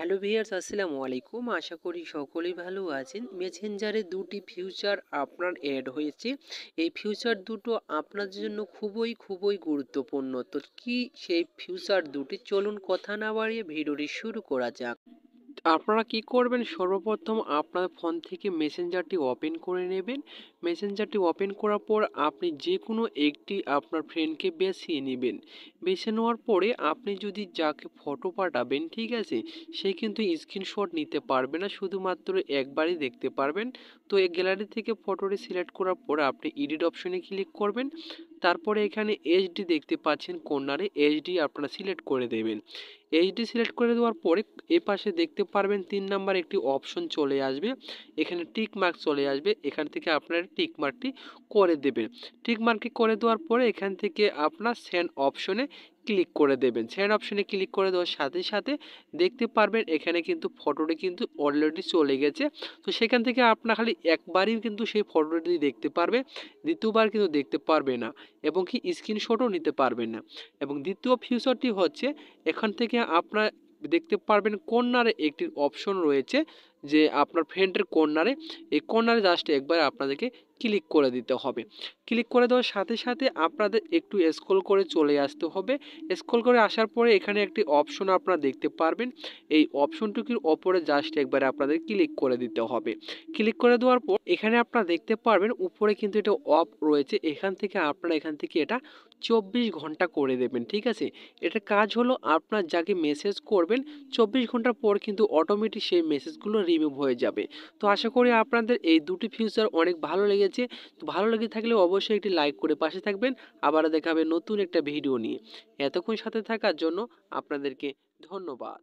Hello viewers, আসসালামু আলাইকুম। আশা করি সকলেই ভালো আছেন। মেসেঞ্জারে দুটি ফিউচার আপনার অ্যাড হয়েছে। এই ফিউচার দুটো আপনার জন্য খুবই গুরুত্বপূর্ণ। তো কি সেই ফিউচার দুটি, চলুন কথা না বাড়িয়ে ভিডিওটি শুরু করা যাক। আপনারা কি করবেন, সর্বপ্রথম আপনার ফোন থেকে মেসেঞ্জারটি ওপেন করে নেবেন। মেসেঞ্জারটি ওপেন করার পর আপনি যে কোনো একটি আপনার ফ্রেন্ডকে বেছে নেবেন। বেছে নেওয়ার পরে আপনি যদি যাকে ফটো পাঠাবেন, ঠিক আছে, সে কিন্তু স্ক্রিনশট নিতে পারবে না, শুধুমাত্র একবারই দেখতে পারবেন। তো এই গ্যালারি থেকে ফটোটি সিলেক্ট করার পর আপনি এডিট অপশনে ক্লিক করবেন। তারপরে এখানে এইচডি দেখতে পাচ্ছেন কর্নারে, এইচডি আপনারা সিলেক্ট করে দেবেন। এইচডি সিলেক্ট করে দেওয়ার পরে এ পাশে দেখতে পারবেন 3 নাম্বার একটি অপশন চলে আসবে। এখানে টিক মার্ক চলে আসবে, এখান থেকে আপনার টিক মার্কটি করে দেবেন। টিক মার্কটি করে দেওয়ার পরে এখান থেকে আপনার সেন্ড অপশনে ক্লিক করে দেবেন। সেন্ড অপশনে ক্লিক করে দেওয়ার সাথে সাথে দেখতে পারবেন এখানে কিন্তু ফটোটি কিন্তু অলরেডি চলে গেছে। তো সেখান থেকে আপনার খালি একবারই কিন্তু সেই ফটোটি দেখতে পারবে, দ্বিতীয়বার কিন্তু দেখতে পারবে না, এবং কি স্ক্রিনশটও নিতে পারবেন না। এবং দ্বিতীয় ফিচারটি হচ্ছে, এখান থেকে আপনার দেখতে পারবেন কর্নারে একটি অপশন রয়েছে, যে আপনার ফ্রেন্ডের কর্নারে, এই কর্নারে জাস্ট একবার আপনাদেরকে ক্লিক করে দিতে হবে। ক্লিক করে দেওয়ার সাথে সাথে আপনাদের একটু স্ক্রল করে চলে আসতে হবে। স্ক্রল করে আসার পরে এখানে একটি অপশন আপনারা দেখতে পারবেন, এই অপশনটুকুর ওপরে জাস্ট একবার আপনাদের ক্লিক করে দিতে হবে। ক্লিক করে দেওয়ার পর এখানে আপনারা দেখতে পারবেন উপরে কিন্তু এটা অফ রয়েছে, এখান থেকে আপনারা এটা 24 ঘন্টা করে দেবেন, ঠিক আছে। এটা কাজ হলো, আপনার যাকে মেসেজ করবেন 24 ঘন্টা পর কিন্তু অটোমেটিক সেই মেসেজগুলো রিমুভ হয়ে যাবে। তো আশা করি আপনাদের এই দুটি ফিচার অনেক ভালো লেগেছে। তো ভালো লেগে থাকলে অবশ্যই একটি লাইক করে পাশে থাকবেন। আবার দেখা হবে নতুন একটা ভিডিও নিয়ে। এতক্ষণ সাথে থাকার জন্য আপনাদেরকে ধন্যবাদ।